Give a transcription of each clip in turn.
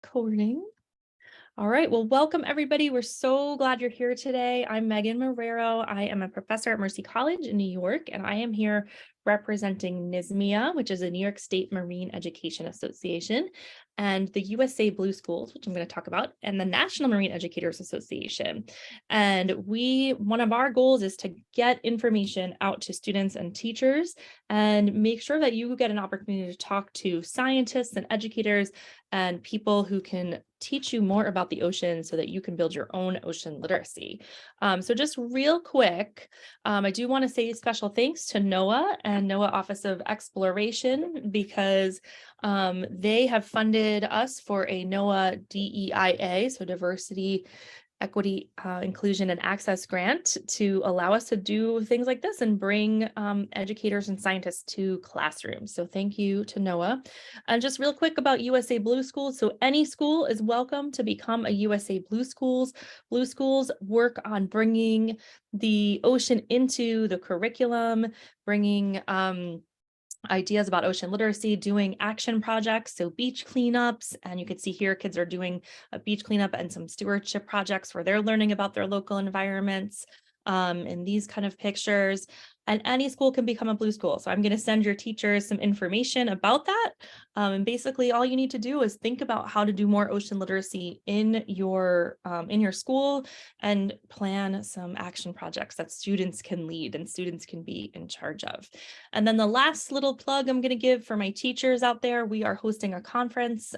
Recording. All right. Well, welcome everybody. We're so glad you're here today. I'm Megan Marrero. I am a professor at Mercy College in New York, and I am here representing NYSMIA, which is a New York State Marine Education Association, and the USA Blue Schools, which I'm going to talk about, and the National Marine Educators Association. And one of our goals is to get information out to students and teachers and make sure that you get an opportunity to talk to scientists and educators and people who can teach you more about the ocean so that you can build your own ocean literacy. So just real quick, I do want to say special thanks to NOAA and NOAA Office of Exploration because they have funded us for a NOAA DEIA, so Diversity, Equity, Inclusion, and Access grant to allow us to do things like this and bring educators and scientists to classrooms. So thank you to NOAA. And just real quick about USA Blue Schools. So any school is welcome to become a USA Blue Schools. Blue Schools work on bringing the ocean into the curriculum, bringing ideas about ocean literacy, doing action projects, so beach cleanups, and you can see here kids are doing a beach cleanup and some stewardship projects where they're learning about their local environments in these kind of pictures. And any school can become a Blue School. So I'm going to send your teachers some information about that. And basically all you need to do is think about how to do more ocean literacy in your school and plan some action projects that students can lead and students can be in charge of. And then the last little plug I'm going to give for my teachers out there, we are hosting a conference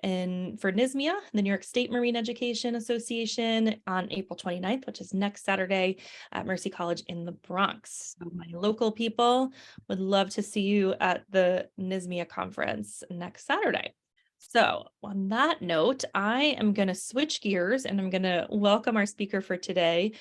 for NYSMIA, the New York State Marine Education Association, on April 29th, which is next Saturday at Mercy College in the Bronx. So my local people would love to see you at the NYSMIA conference next Saturday. So on that note, I am going to switch gears and I'm going to welcome our speaker for today,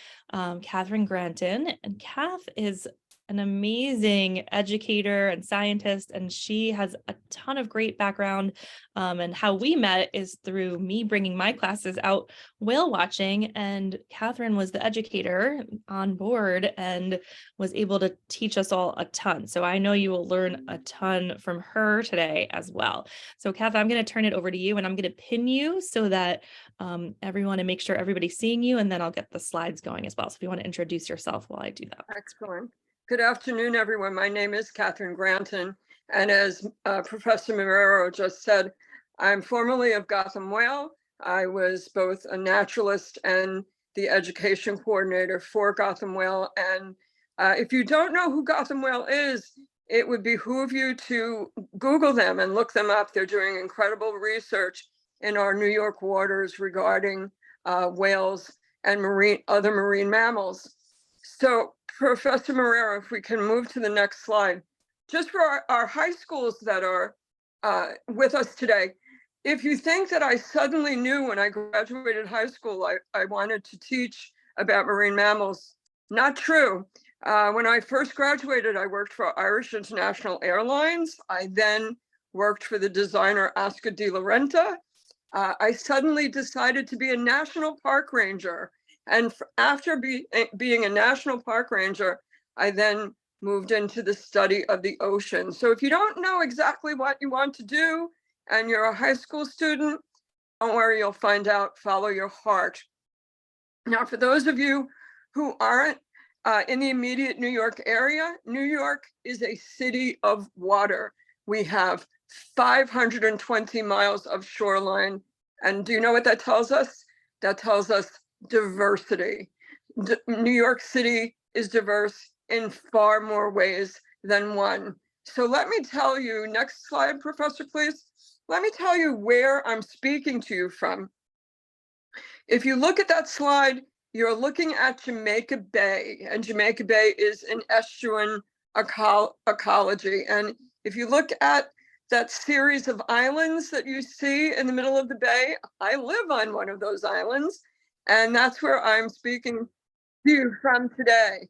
Catherine Granton. And Kath is an amazing educator and scientist, and she has a ton of great background. And how we met is through me bringing my classes out whale watching, and Catherine was the educator on board and was able to teach us all a ton. So I know you will learn a ton from her today as well. So Catherine, I'm going to turn it over to you, and I'm going to pin you so that everyone, and make sure everybody's seeing you, and then I'll get the slides going as well. So if you want to introduce yourself while I do that. Excellent. Good afternoon, everyone. My name is Catherine Granton, and as Professor Marrero just said, I'm formerly of Gotham Whale. I was both a naturalist and the education coordinator for Gotham Whale. And if you don't know who Gotham Whale is, it would behoove you to Google them and look them up. They're doing incredible research in our New York waters regarding whales and other marine mammals. So Professor Marrero, if we can move to the next slide, just for our high schools that are with us today, if you think that I suddenly knew when I graduated high school, I wanted to teach about marine mammals, not true. When I first graduated, I worked for Irish International Airlines. I then worked for the designer Oscar de la Renta. I suddenly decided to be a national park ranger. And after being a national park ranger, I then moved into the study of the ocean. So if you don't know exactly what you want to do and you're a high school student, don't worry, you'll find out. Follow your heart. Now, for those of you who aren't in the immediate New York area, New York is a city of water. We have 520 miles of shoreline. And do you know what that tells us? That tells us diversity. New York City is diverse in far more ways than one. So let me tell you, next slide, Professor, please. Let me tell you where I'm speaking to you from. If you look at that slide, you're looking at Jamaica Bay, and Jamaica Bay is an estuarine ecology. And if you look at that series of islands that you see in the middle of the bay, I live on one of those islands. And that's where I'm speaking to you from today.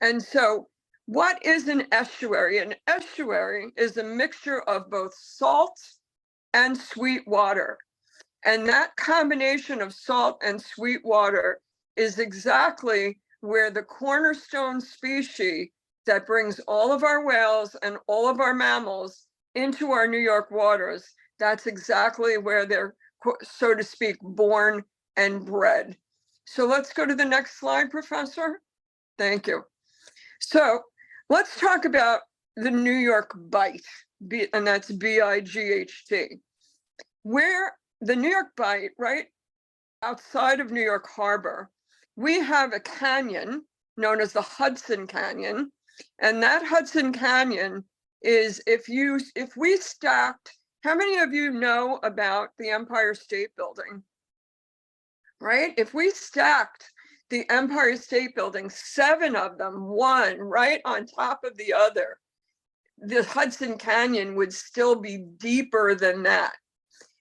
And so what is an estuary? An estuary is a mixture of both salt and sweet water. And that combination of salt and sweet water is exactly where the cornerstone species that brings all of our whales and all of our mammals into our New York waters That's exactly where they're, so to speak, born and bred. So let's go to the next slide, Professor. Thank you. So let's talk about the New York bite, and that's BIGHT. Where the New York bite, right outside of New York Harbor, we have a canyon known as the Hudson Canyon. And that Hudson Canyon is, if we stacked, how many of you know about the Empire State Building? Right? If we stacked the Empire State Building, 7 of them, one right on top of the other, the Hudson Canyon would still be deeper than that.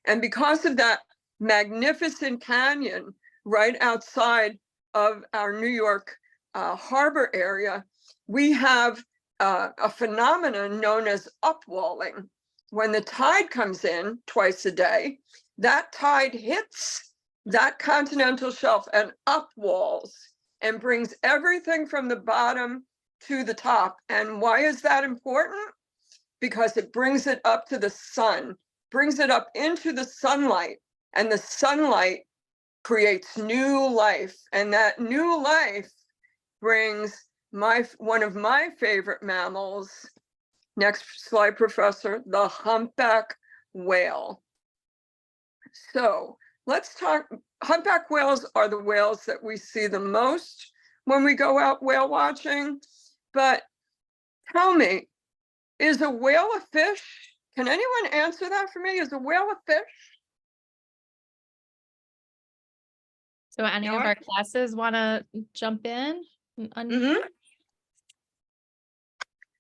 And because of that magnificent canyon right outside of our New York harbor area, we have a phenomenon known as upwalling. When the tide comes in twice a day, that tide hits that continental shelf and upwalls and brings everything from the bottom to the top. And why is that important? Because it brings it up to the sun, brings it up into the sunlight, and the sunlight creates new life. And that new life brings one of my favorite mammals. Next slide, Professor, the humpback whale. So let's talk, humpback whales are the whales that we see the most when we go out whale watching. But tell me, is a whale a fish? Can anyone answer that for me? Is a whale a fish? So any of our classes want to jump in? Yeah,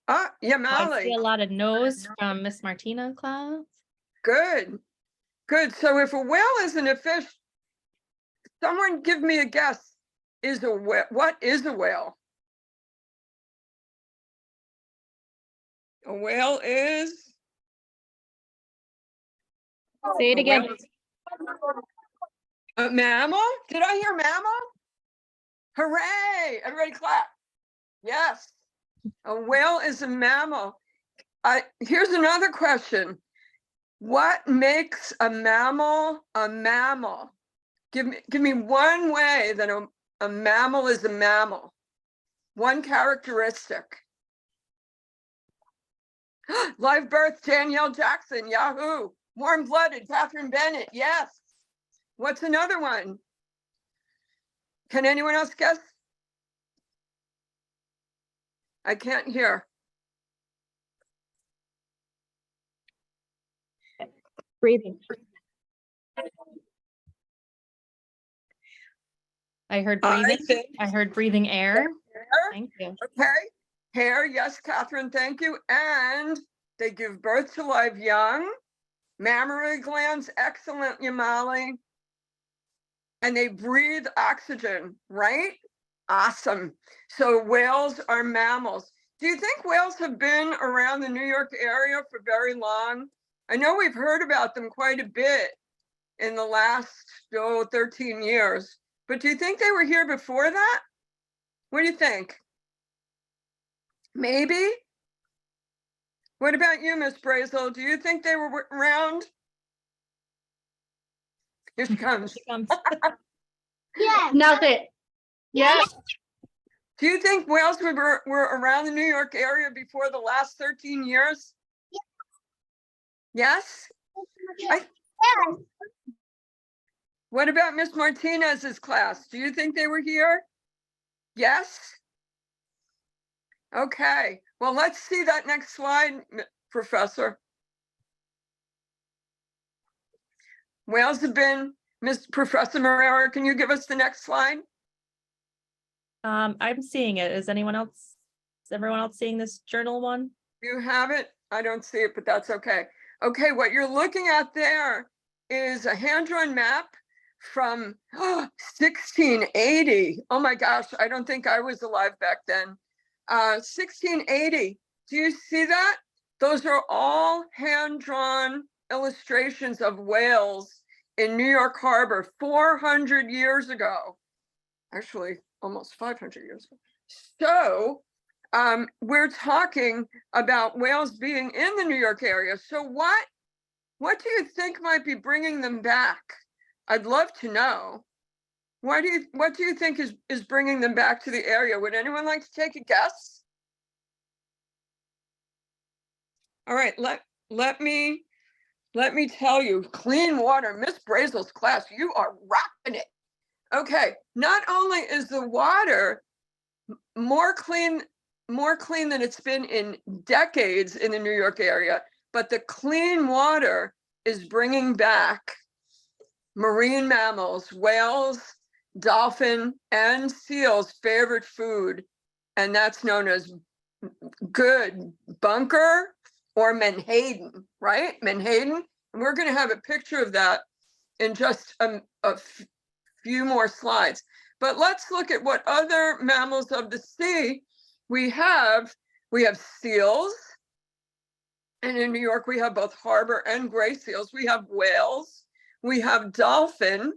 I see Molly. a lot of no's from Miss Martina's class. Good, good. So if a whale isn't a fish, someone give me a guess. What is a whale? A whale is? Say it again. A mammal? Did I hear mammal? Hooray! Everybody clap. Yes, a whale is a mammal. Here's another question. What makes a mammal a mammal? Give me one way that a mammal is a mammal. One characteristic. Live birth, Danielle Jackson, Yahoo. Warm-blooded, Catherine Bennett, yes. What's another one? Can anyone else guess? I can't hear. Breathing. I heard breathing. I heard breathing air. Thank you. Okay. Hair, yes, Catherine, thank you. And they give birth to live young. Mammary glands, excellent, Yamali. And they breathe oxygen, right? Awesome. So whales are mammals. Do you think whales have been around the New York area for very long? I know we've heard about them quite a bit in the last 13 years, but do you think they were here before that? What do you think? Maybe? What about you, Miss Brazel? Do you think they were around? Here she comes. Yeah. Nothing. Yeah. Do you think whales were around the New York area before the last 13 years? Yes? What about Miss Martinez's class? Do you think they were here? Yes? Okay. Well, let's see that next slide, Professor. Whales have been, Miss Professor Marrero, can you give us the next slide? I'm seeing it. Is everyone else seeing this journal one? You have it? I don't see it, but that's okay. Okay, what you're looking at there is a hand-drawn map from 1680. Oh my gosh, I don't think I was alive back then. 1680. Do you see that? Those are all hand-drawn illustrations of whales in New York Harbor 400 years ago. Actually, almost 500 years ago. So we're talking about whales being in the New York area. So what What do you think might be bringing them back? I'd love to know. What do you think is bringing them back to the area? Would anyone like to take a guess? All right, let me tell you, clean water. Miss Brazel's class, you are rocking it. Okay, not only is the water more clean than it's been in decades in the New York area, but the clean water is bringing back marine mammals, whales, dolphin, and seals' favorite food, and that's known as good bunker or menhaden, right? Menhaden. And we're going to have a picture of that in just a few more slides. But let's look at what other mammals of the sea we have. We have seals. And in New York, we have both harbor and gray seals. We have whales. We have dolphin.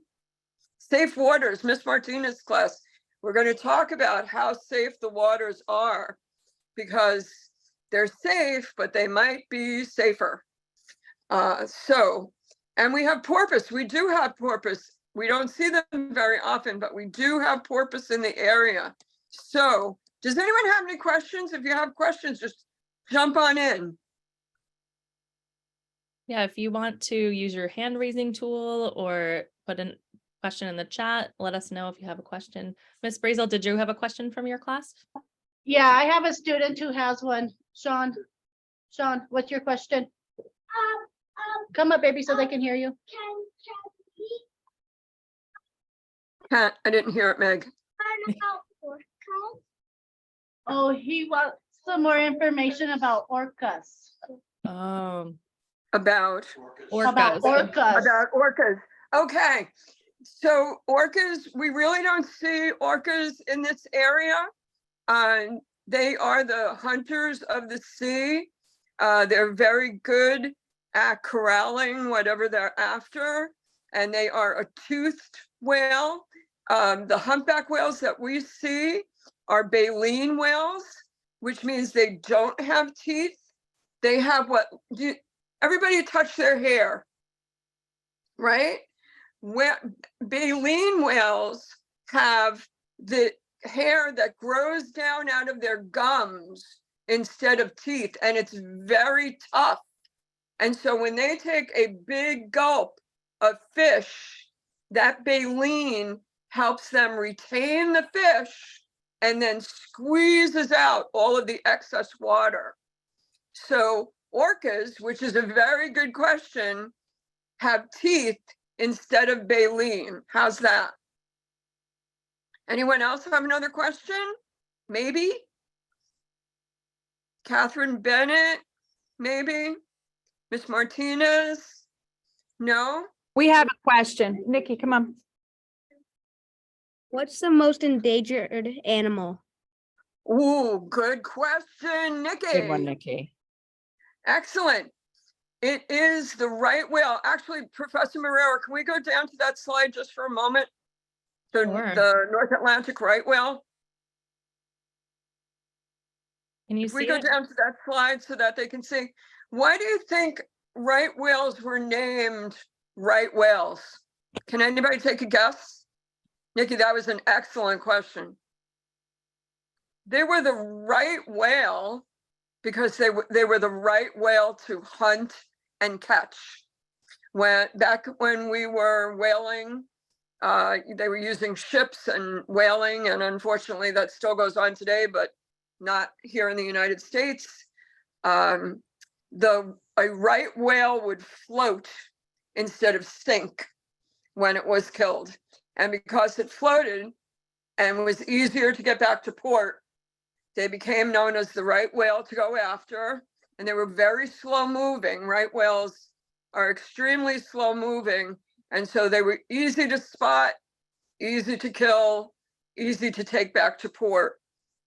Safe waters, Miss Martinez's class. We're going to talk about how safe the waters are, because they're safe, but they might be safer. And we have porpoise. We do have porpoise. We don't see them very often, but we do have porpoise in the area. So does anyone have any questions? If you have questions, just jump on in. Yeah, if you want to use your hand raising tool or put a question in the chat, let us know if you have a question. Miss Brazel, did you have a question from your class? Yeah, I have a student who has one. Sean, what's your question? Come up, baby, so they can hear you. I didn't hear it, Meg. Oh, he wants some more information about orcas. About About orcas. About orcas. Okay. So orcas, we really don't see orcas in this area. They are the hunters of the sea. They're very good at corralling whatever they're after, and they are a toothed whale. The humpback whales that we see are baleen whales, which means they don't have teeth. They have everybody touch their hair, right? Baleen whales have the hair that grows down out of their gums instead of teeth, and it's very tough. And so when they take a big gulp of fish, that baleen helps them retain the fish and then squeezes out all of the excess water. So orcas, which is a very good question, have teeth instead of baleen. How's that? Anyone else have another question? Maybe? Catherine Bennett, maybe? Miss Martinez? No? We have a question. Nikki, come on. What's the most endangered animal? Ooh, good question, Nikki. Good one, Nikki. Excellent. It is the right whale. Actually, Professor Marrero, can we go down to that slide just for a moment? Sure. The North Atlantic right whale. Can you If we see go it? down to that slide so that they can see. Why do you think right whales were named right whales? Can anybody take a guess? Nikki, that was an excellent question. They were the right whale because they were the right whale to hunt and catch. Back when we were whaling, they were using ships and whaling, and unfortunately that still goes on today, but not here in the United States. A right whale would float instead of sink when it was killed. And because it floated and was easier to get back to port, they became known as the right whale to go after. And they were very slow moving. Right whales are extremely slow moving. And so they were easy to spot, easy to kill, easy to take back to port.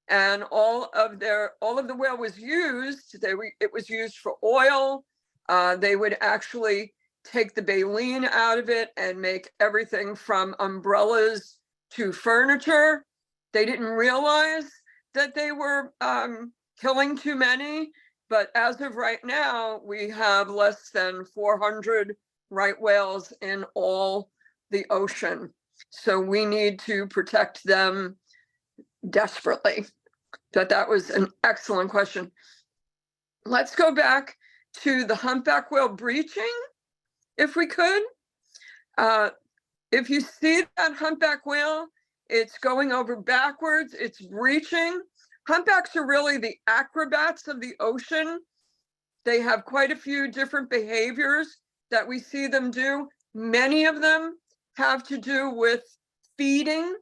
And all of the whale was used. It was used for oil. They would actually take the baleen out of it and make everything from umbrellas to furniture. They didn't realize that they were killing too many But as of right now, we have less than 400 right whales in all the ocean. So we need to protect them desperately. That was an excellent question. Let's go back to the humpback whale breaching, if we could. If you see that humpback whale, it's going over backwards, it's breaching. Humpbacks are really the acrobats of the ocean. They have quite a few different behaviors that we see them do. Many of them have to do with feeding.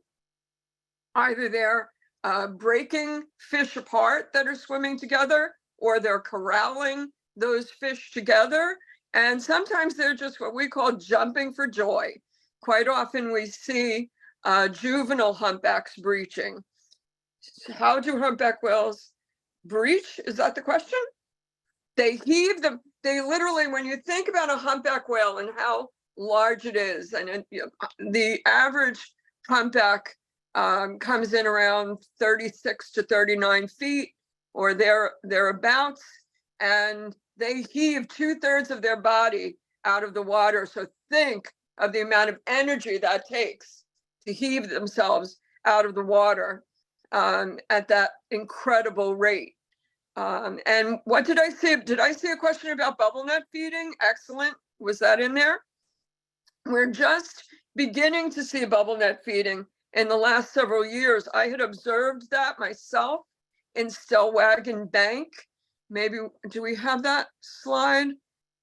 Either they're breaking fish apart that are swimming together, or they're corralling those fish together. And sometimes they're just what we call jumping for joy. Quite often we see juvenile humpbacks breaching. How do humpback whales breach? Is that the question? They heave them. They literally, when you think about a humpback whale and how large it is, and the average humpback comes in around 36 to 39 feet or thereabouts, and they heave 2/3 of their body out of the water. So think of the amount of energy that takes to heave themselves out of the water at that incredible rate. And what did I say? Did I say a question about bubble net feeding? Excellent. Was that in there? We're just beginning to see bubble net feeding in the last several years. I had observed that myself in Stellwagen Bank. Maybe, do we have that slide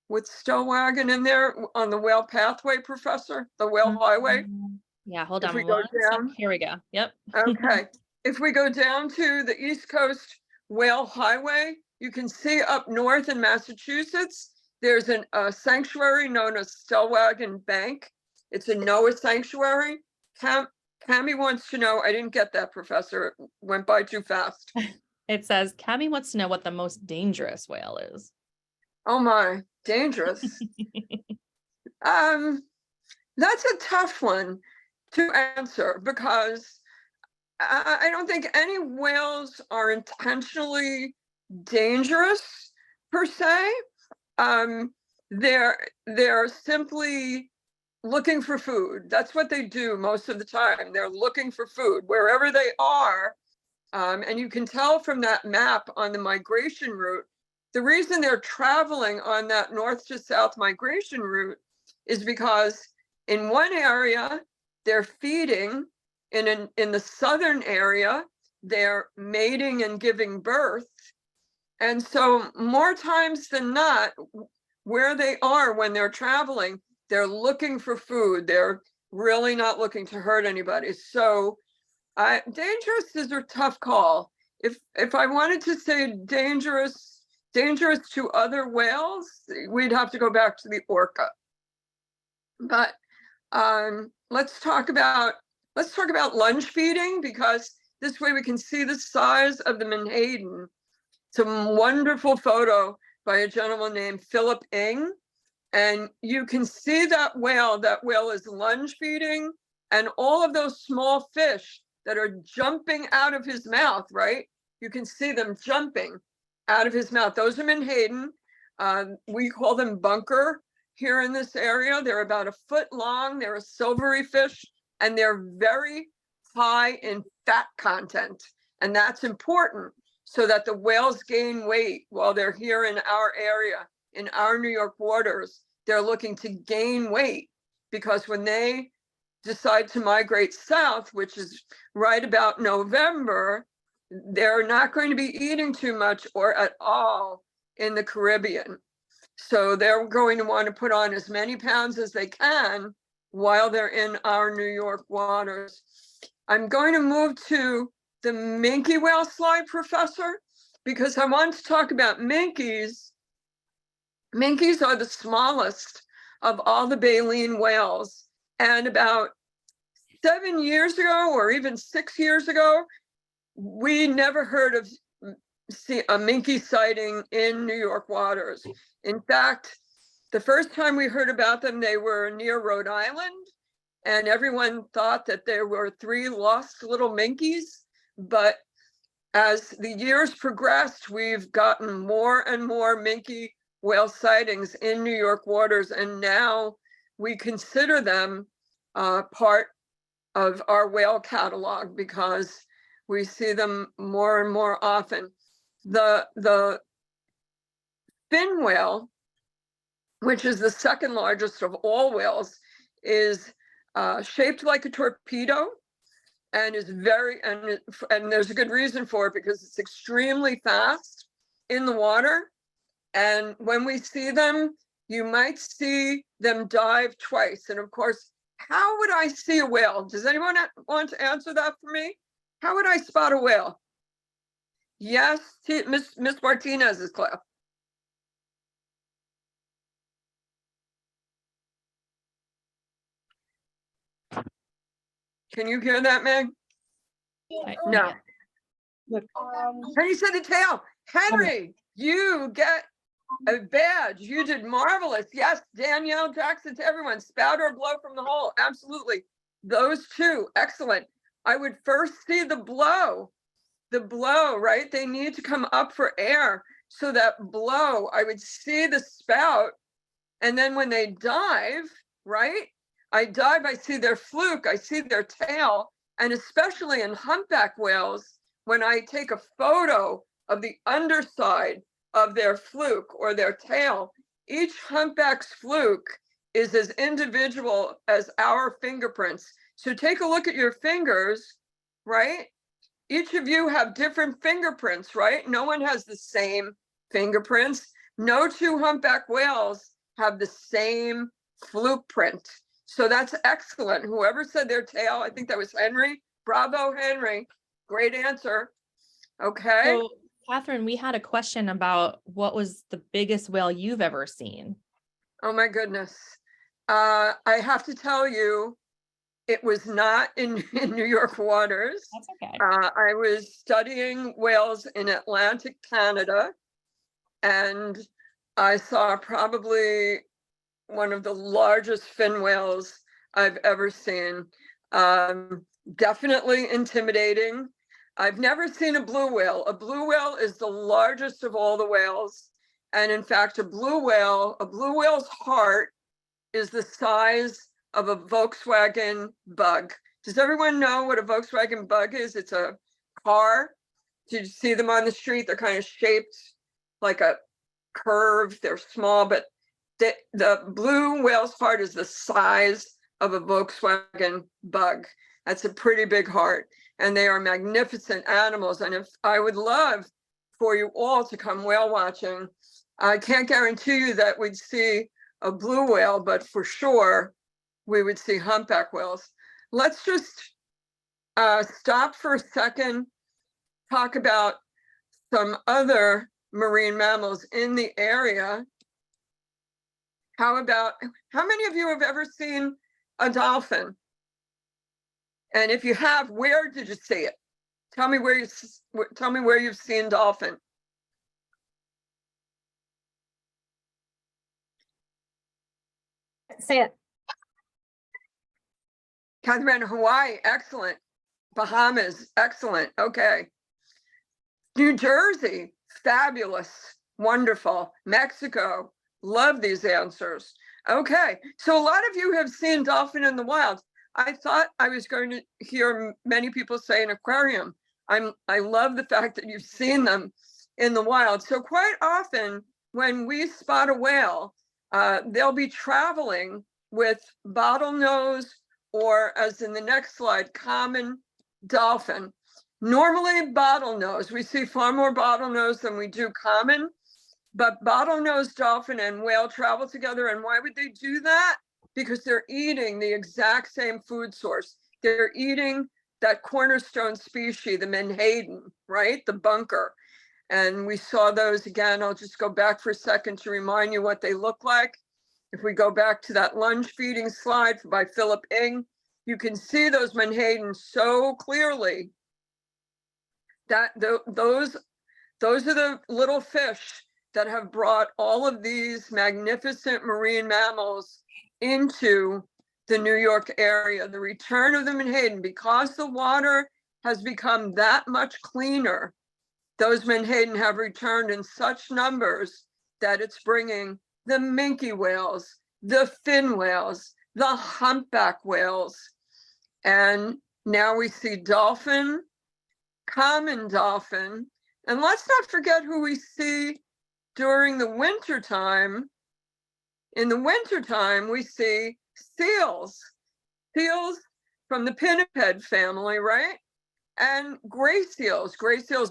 with Stellwagen in there on the whale pathway, Professor? The whale highway? Yeah, hold If on we go one sec. down. Here we go. Yep. Okay. If we go down to the East Coast Whale Highway, you can see up north in Massachusetts, there's a sanctuary known as Stellwagen Bank. It's a NOAA sanctuary. Cami wants to know, I didn't get that, Professor, it went by too fast. It says, Cami wants to know what the most dangerous whale is. Oh my, dangerous. That's a tough one to answer because I don't think any whales are intentionally dangerous per se. They're simply looking for food. That's what they do most of the time. They're looking for food wherever they are. And you can tell from that map on the migration route, the reason they're traveling on that north to south migration route is because in one area, they're feeding. In the southern area, they're mating and giving birth. And so more times than not, where they are when they're traveling, they're looking for food. They're really not looking to hurt anybody. So dangerous is a tough call. If I wanted to say dangerous to other whales, we'd have to go back to the orca. But let's talk about lunge feeding, because this way we can see the size of the menhaden. It's a wonderful photo by a gentleman named Philip Ng. And you can see that whale is lunge feeding, and all of those small fish that are jumping out of his mouth, right? You can see them jumping out of his mouth. Those are menhaden. We call them bunker here in this area. They're about 1 foot long. They're a silvery fish, and they're very high in fat content. And that's important so that the whales gain weight while they're here in our area, in our New York waters. They're looking to gain weight because when they decide to migrate south, which is right about November, they're not going to be eating too much or at all in the Caribbean. So they're going to want to put on as many pounds as they can while they're in our New York waters. I'm going to move to the minke whale slide, Professor, because I want to talk about minkies. Minkies are the smallest of all the baleen whales. And about 7 years ago, or even 6 years ago, we never heard of a minke sighting in New York waters. In fact, the first time we heard about them, they were near Rhode Island, and everyone thought that there were 3 lost little minkies. But as the years progressed, we've gotten more and more minke whale sightings in New York waters, and now we consider them part of our whale catalog because we see them more and more often. The fin whale, which is the second largest of all whales, is shaped like a torpedo and is and there's a good reason for it because it's extremely fast in the water. And when we see them, you might see them dive twice. And of course, how would I see a whale? Does anyone want to answer that for me? How would I spot a whale? Yes, Miss Martinez is clear. Can you hear that, Meg? No. Henry said the tail. Henry, you get a badge. You did marvelous. Yes, Danielle Jackson to everyone. Spout or blow from the hole. Absolutely. Those two. Excellent. I would first see the blow. The blow, right? They need to come up for air. So that blow, I would see the spout. And then when they dive, right? I dive, I see their fluke, I see their tail. And especially in humpback whales, when I take a photo of the underside of their fluke or their tail, each humpback's fluke is as individual as our fingerprints. So take a look at your fingers, right? Each of you have different fingerprints, right? No one has the same fingerprints. No two humpback whales have the same fluke print. So that's excellent. Whoever said their tail, I think that was Henry. Bravo, Henry. Great answer. Okay. So, Catherine, we had a question about what was the biggest whale you've ever seen? Oh my goodness. I have to tell you, it was not in New York waters. That's okay. I was studying whales in Atlantic Canada, and I saw probably one of the largest fin whales I've ever seen. Definitely intimidating. I've never seen a blue whale. A blue whale is the largest of all the whales. And in fact, a blue whale's heart is the size of a Volkswagen Bug. Does everyone know what a Volkswagen Bug is? It's a car. Did you see them on the street? They're kind of shaped like a curve. They're small, but the blue whale's heart is the size of a Volkswagen Bug. That's a pretty big heart. And they are magnificent animals. And if I would love for you all to come whale watching, I can't guarantee you that we'd see a blue whale, but for sure we would see humpback whales. Let's just stop for a second, talk about some other marine mammals in the area. How many of you have ever seen a dolphin? And if you have, where did you see it? Tell me where you've seen dolphin. Say it. Catherine, Hawaii, excellent. Bahamas, excellent. Okay. New Jersey, fabulous, wonderful. Mexico, love these answers. Okay, so a lot of you have seen dolphin in the wild. I thought I was going to hear many people say an aquarium. I love the fact that you've seen them in the wild. So quite often when we spot a whale, they'll be traveling with bottlenose, or as in the next slide, common dolphin. Normally bottlenose, we see far more bottlenose than we do common, but bottlenose dolphin and whale travel together. And why would they do that? Because they're eating the exact same food source. They're eating that cornerstone species, the menhaden, right? The bunker. And we saw those again. I'll just go back for a second to remind you what they look like. If we go back to that lunge feeding slide by Philip Ing, you can see those menhadens so clearly. That those are the little fish that have brought all of these magnificent marine mammals into the New York area. The return of the menhaden, because the water has become that much cleaner those menhaden have returned in such numbers that it's bringing the minke whales, the fin whales, the humpback whales, and now we see dolphin, common dolphin, and let's not forget who we see during the winter time. In the wintertime, we see seals from the pinniped family, right? And gray seals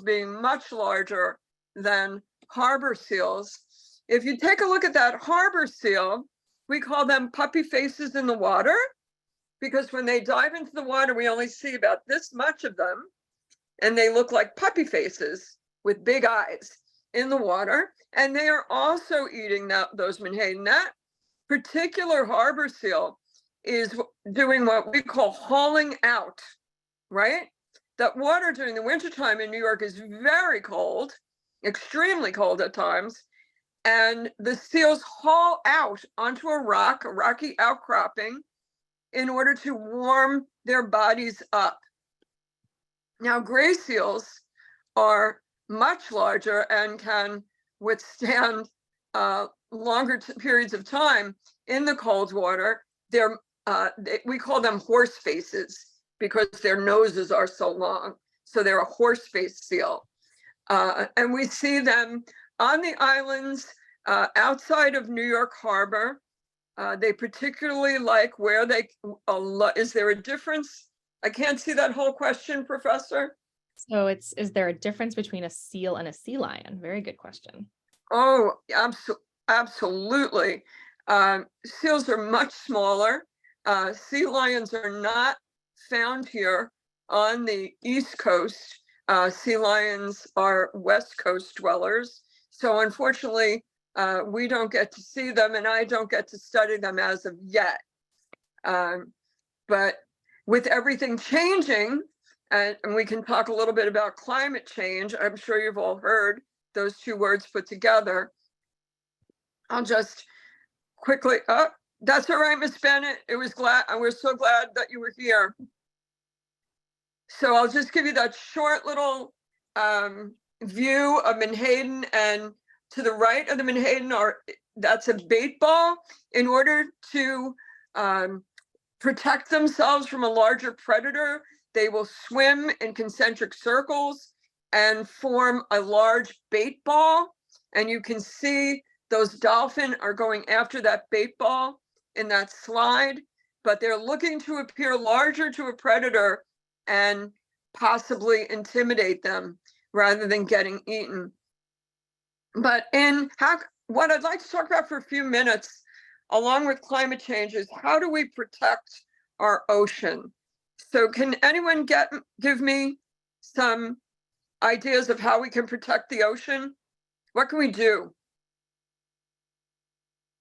being much larger than harbor seals. If you take a look at that harbor seal, we call them puppy faces in the water, because when they dive into the water, we only see about this much of them, and they look like puppy faces with big eyes in the water, and they are also eating those menhaden. That particular harbor seal is doing what we call hauling out, right? That water during the wintertime in New York is very cold, extremely cold at times, and the seals haul out onto a rocky outcropping, in order to warm their bodies up. Now, gray seals are much larger and can withstand longer periods of time in the cold water. We call them horse faces because their noses are so long. So they're a horse face seal. And we see them on the islands outside of New York Harbor. They particularly like where is there a difference? I can't see that whole question, Professor. So is there a difference between a seal and a sea lion? Very good question. Oh, absolutely. Seals are much smaller. Sea lions are not found here on the East Coast. Sea lions are West Coast dwellers. So unfortunately, we don't get to see them, and I don't get to study them as of yet. But with everything changing, and we can talk a little bit about climate change. I'm sure you've all heard those two words put together. I'll just quickly, that's all right, Miss Bennett. We're so glad that you were here. So I'll just give you that short little view of menhaden, and to the right of the menhaden that's a bait ball. In order to protect themselves from a larger predator, they will swim in concentric circles and form a large bait ball. And you can see those dolphin are going after that bait ball in that slide, but they're looking to appear larger to a predator and possibly intimidate them rather than getting eaten. But what I'd like to talk about for a few minutes, along with climate change, is how do we protect our ocean? So can anyone give me some ideas of how we can protect the ocean? What can we do?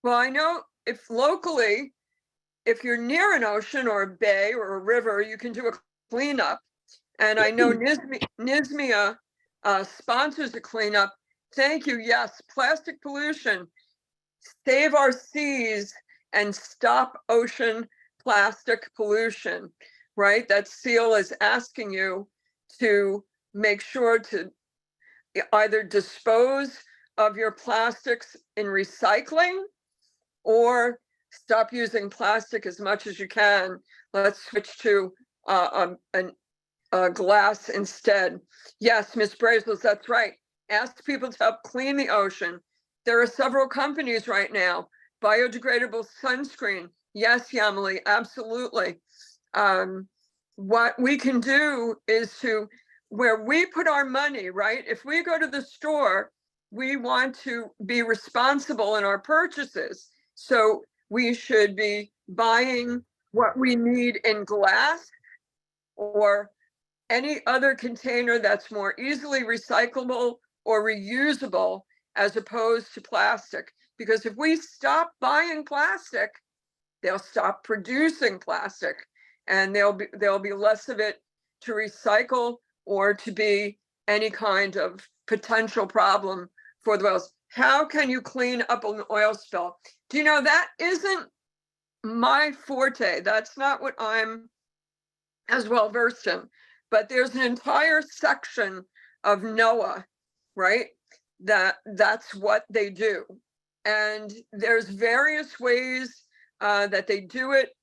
Well, I know if you're near an ocean or a bay or a river, you can do a cleanup. And I know NISMIA sponsors a cleanup. Thank you. Yes, plastic pollution. Save our seas and stop ocean plastic pollution, right? That seal is asking you to make sure to either dispose of your plastics in recycling or stop using plastic as much as you can. Let's switch to glass instead. Yes, Ms. Brazos, that's right. Ask people to help clean the ocean. There are several companies right now. Biodegradable sunscreen. Yes, Yamali, absolutely. What we can do is where we put our money, right? If we go to the store, we want to be responsible in our purchases. So we should be buying what we need in glass or any other container that's more easily recyclable or reusable as opposed to plastic. Because if we stop buying plastic, they'll stop producing plastic, and there'll be less of it to recycle or to be any kind of potential problem for the whales. How can you clean up an oil spill? Do you know, that isn't my forte. That's not what I'm as well versed in. But there's an entire section of NOAA right? That's what they do. And there's various ways that they do it.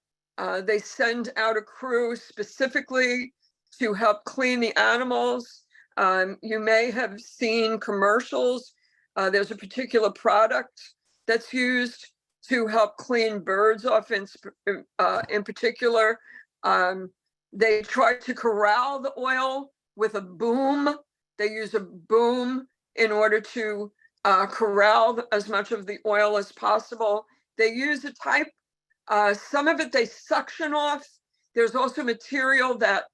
They send out a crew specifically to help clean the animals. You may have seen commercials. There's a particular product that's used to help clean birds off in particular. They try to corral the oil with a boom. They use a boom in order to corral as much of the oil as possible. They use a type, some of it they suction off. There's also material that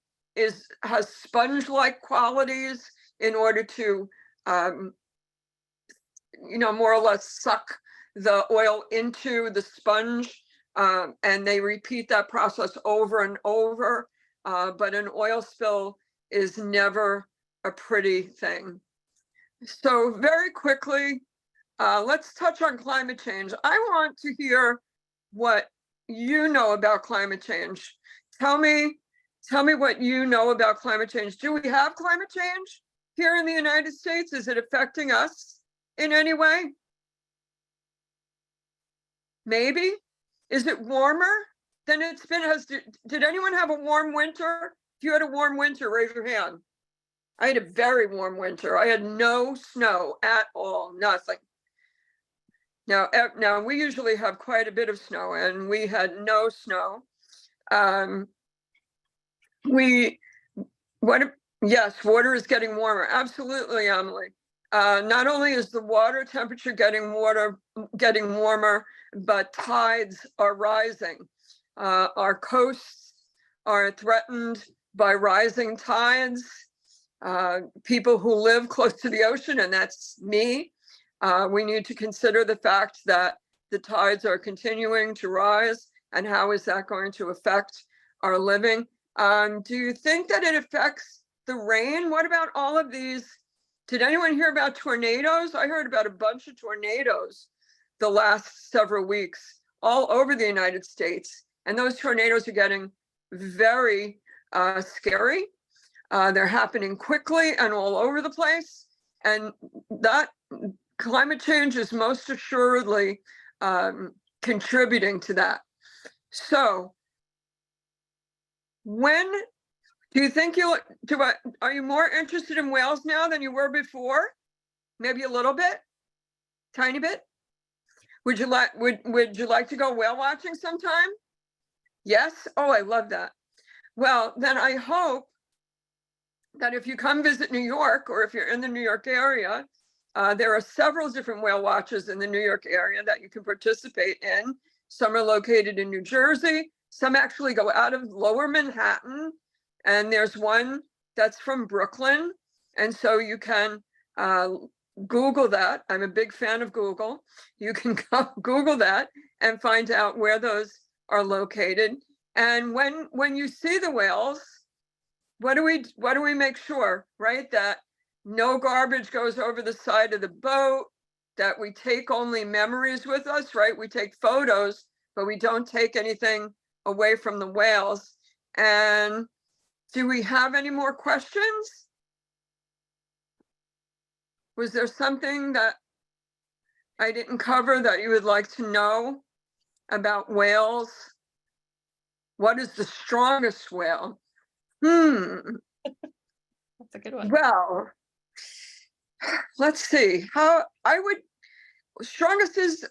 has sponge-like qualities in order to, more or less suck the oil into the sponge. And they repeat that process over and over. But an oil spill is never a pretty thing. So very quickly, let's touch on climate change. I want to hear what you know about climate change. Tell me what you know about climate change. Do we have climate change here in the United States? Is it affecting us in any way? Maybe. Is it warmer than it's been? Did anyone have a warm winter? If you had a warm winter, raise your hand. I had a very warm winter. I had no snow at all, nothing. Now we usually have quite a bit of snow, and we had no snow. Yes, water is getting warmer. Absolutely, Emily. Not only is the water temperature getting warmer, but tides are rising. Our coasts are threatened by rising tides. People who live close to the ocean, and that's me, we need to consider the fact that the tides are continuing to rise, and how is that going to affect our living? Do you think that it affects the rain? What about all of these? Did anyone hear about tornadoes? I heard about a bunch of tornadoes the last several weeks all over the United States. And those tornadoes are getting very scary. They're happening quickly and all over the place. And that climate change is most assuredly contributing to that. So when do you think are you more interested in whales now than you were before? Maybe a little bit, tiny bit. Would you like to go whale watching sometime? Yes. Oh, I love that. Well, then I hope that if you come visit New York, or if you're in the New York area, there are several different whale watches in the New York area that you can participate in. Some are located in New Jersey. Some actually go out of Lower Manhattan. And there's one that's from Brooklyn. And so you can Google that. I'm a big fan of Google. You can go Google that and find out where those are located. And when you see the whales, what do we make sure, right? That no garbage goes over the side of the boat, that we take only memories with us, right? We take photos, but we don't take anything away from the whales. And do we have any more questions? Was there something that I didn't cover that you would like to know about whales? What is the strongest whale? That's a good one. Well, let's see. Strongest is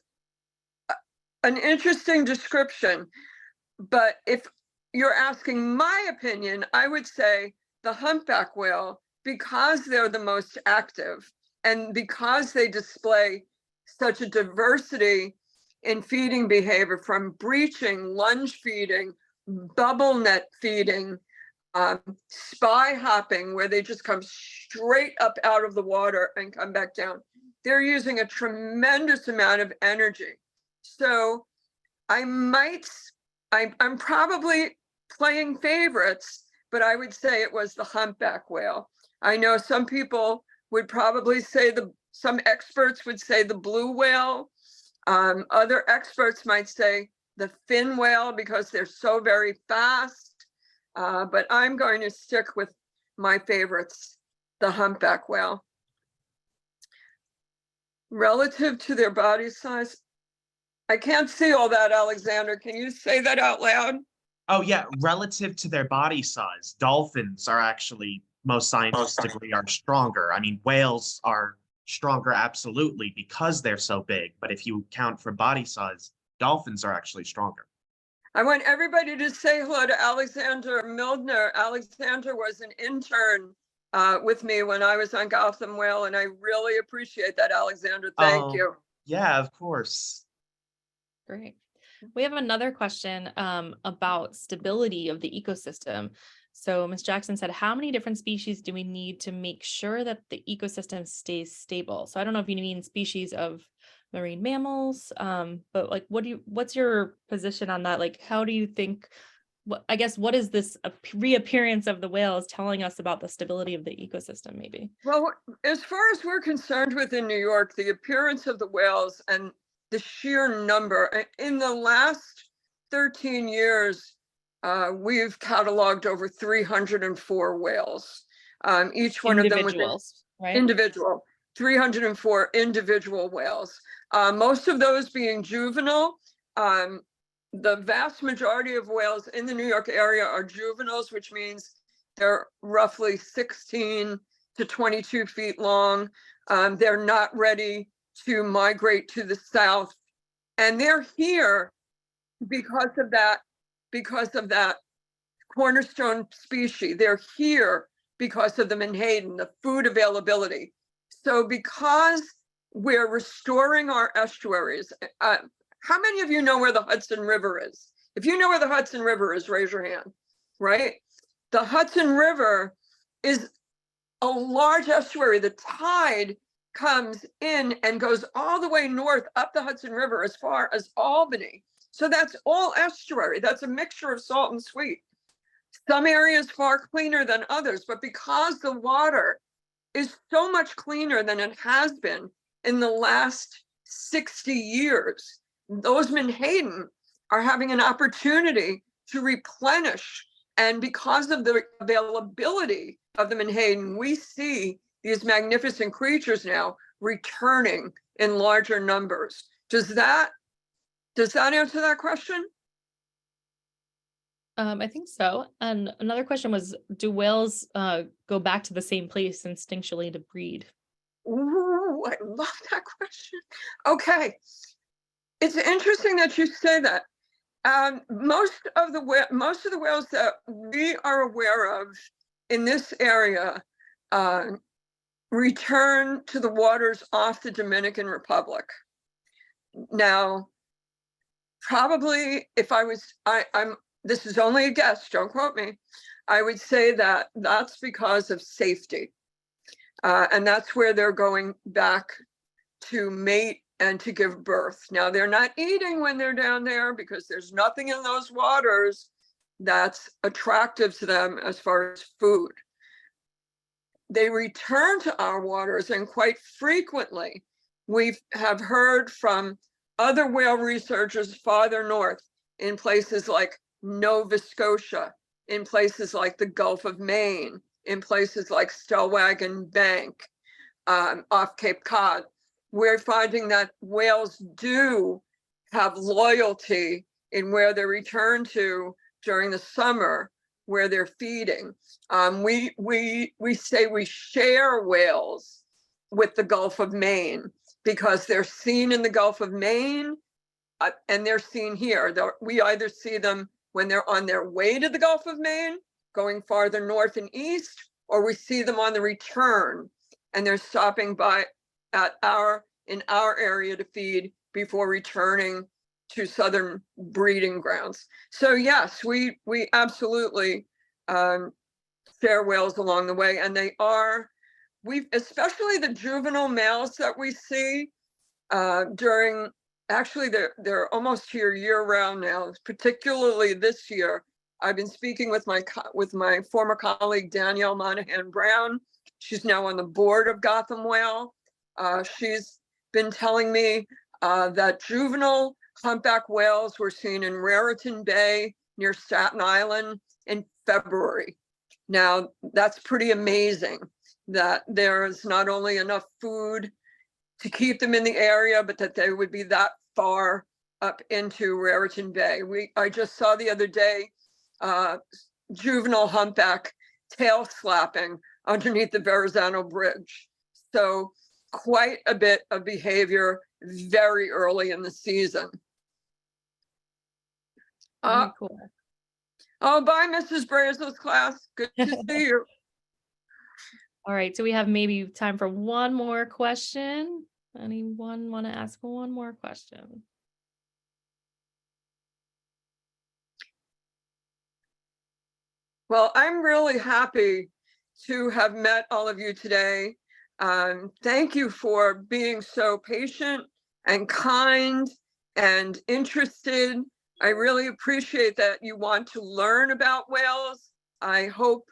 an interesting description, but if you're asking my opinion, I would say the humpback whale, because they're the most active and because they display such a diversity in feeding behavior, from breaching, lunge feeding, bubble net feeding, spy hopping, where they just come straight up out of the water and come back down. They're using a tremendous amount of energy. So I'm probably playing favorites, but I would say it was the humpback whale. I know some people would probably say some experts would say the blue whale. Other experts might say the fin whale because they're so very fast. But I'm going to stick with my favorites, the humpback whale. Relative to their body size. I can't see all that, Alexander. Can you say that out loud? Oh yeah, relative to their body size, dolphins are actually, most scientists agree, are stronger. I mean, whales are stronger absolutely because they're so big, but if you count for body size, dolphins are actually stronger. I want everybody to say hello to Alexander Mildner. Alexander was an intern with me when I was on Gotham Whale, and I really appreciate that, Alexander. Thank Oh, you. yeah, of course. Great. We have another question about stability of the ecosystem. So Ms. Jackson said, how many different species do we need to make sure that the ecosystem stays stable? So I don't know if you mean species of marine mammals, but like, what's your position on that? Like, how do you think, I guess, what is this reappearance of the whales telling us about the stability of the ecosystem, maybe? Well, as far as we're concerned within New York, the appearance of the whales and the sheer number, in the last 13 years, we've cataloged over 304 whales. Each one of them with Individuals, right? individual, 304 individual whales. Most of those being juvenile. The vast majority of whales in the New York area are juveniles, which means they're roughly 16 to 22 feet long. They're not ready to migrate to the south. And they're here because of that cornerstone species. They're here because of the menhaden, the food availability. So because we're restoring our estuaries, how many of you know where the Hudson River is? If you know where the Hudson River is, raise your hand, right? The Hudson River is a large estuary. The tide comes in and goes all the way north up the Hudson River as far as Albany. So that's all estuary. That's a mixture of salt and sweet. Some areas far cleaner than others, but because the water is so much cleaner than it has been in the last 60 years, those menhaden are having an opportunity to replenish. And because of the availability of the menhaden, we see these magnificent creatures now returning in larger numbers. Does that answer that question? I think so. And another question was, do whales go back to the same place instinctually to breed? Ooh, I love that question. Okay. It's interesting that you say that. Most of the whales that we are aware of in this area return to the waters off the Dominican Republic. Now, probably if I'm this is only a guess, don't quote me, I would say that that's because of safety. And that's where they're going back to mate and to give birth. Now, they're not eating when they're down there because there's nothing in those waters that's attractive to them as far as food. They return to our waters, and quite frequently we have heard from other whale researchers farther north in places like Nova Scotia, in places like the Gulf of Maine, in places like Stellwagen Bank, off Cape Cod. We're finding that whales do have loyalty in where they return to during the summer, where they're feeding. We say we share whales with the Gulf of Maine because they're seen in the Gulf of Maine and they're seen here. We either see them when they're on their way to the Gulf of Maine, going farther north and east, or we see them on the return and they're stopping by in our area to feed before returning to southern breeding grounds. So yes, we absolutely share whales along the way, and especially the juvenile males that we see during, actually they're almost here year round now, particularly this year. I've been speaking with my former colleague, Danielle Monahan Brown. She's now on the board of Gotham Whale. She's been telling me that juvenile humpback whales were seen in Raritan Bay near Staten Island in February. Now, that's pretty amazing that there is not only enough food to keep them in the area, but that they would be that far up into Raritan Bay. I just saw the other day, juvenile humpback tail slapping underneath the Verrazano Bridge. So quite a bit of behavior very early in the season. Very cool. Oh, bye, Mrs. Brazel's class. Good to see you. All right, so we have maybe time for one more question. Anyone want to ask one more question? Well, I'm really happy to have met all of you today. Thank you for being so patient and kind and interested. I really appreciate that you want to learn about whales. I hope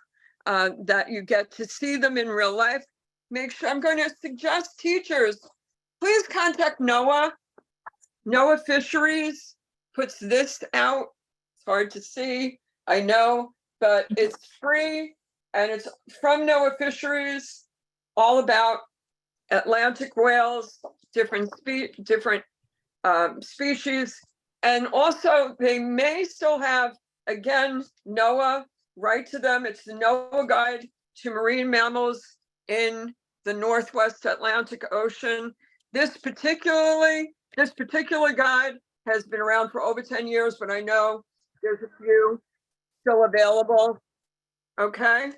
that you get to see them in real life. Make sure, I'm going to suggest teachers, please contact NOAA. NOAA Fisheries puts this out. It's hard to see, I know, but it's free and it's from NOAA Fisheries, all about Atlantic whales, different species. And also they may still have, again, NOAA, write to them. It's the NOAA Guide to Marine Mammals in the Northwest Atlantic Ocean. This particular guide has been around for over 10 years, but I know there's a few still available. Okay.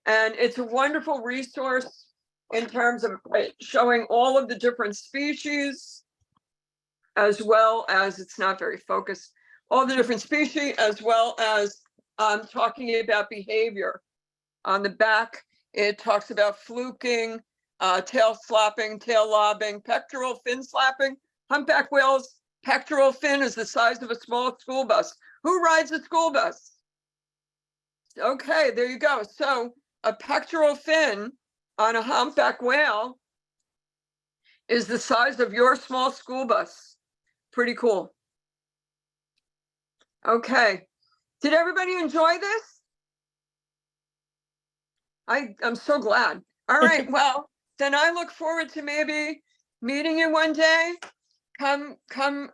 And it's a wonderful resource in terms of showing all of the different species, as well as, it's not very focused, all the different species, as well as talking about behavior. On the back, it talks about fluking, tail slapping, tail lobbing, pectoral fin slapping. Humpback whales, pectoral fin is the size of a small school bus. Who rides a school bus? Okay, there you go. So a pectoral fin on a humpback whale is the size of your small school bus. Pretty cool. Okay, did everybody enjoy this? I'm so glad. All right, well, then I look forward to maybe meeting you one day. Come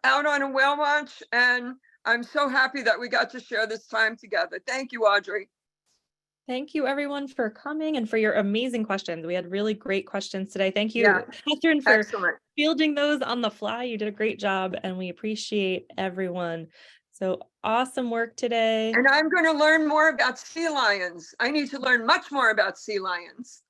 out on a whale watch, and I'm so happy that we got to share this time together. Thank you, Audrey. Thank you everyone for coming and for your amazing questions. We had really great questions today. Thank you, Yeah. Catherine, for Excellent. fielding those on the fly. You did a great job and we appreciate everyone. So awesome work today. And I'm going to learn more about sea lions. I need to learn much more about sea lions.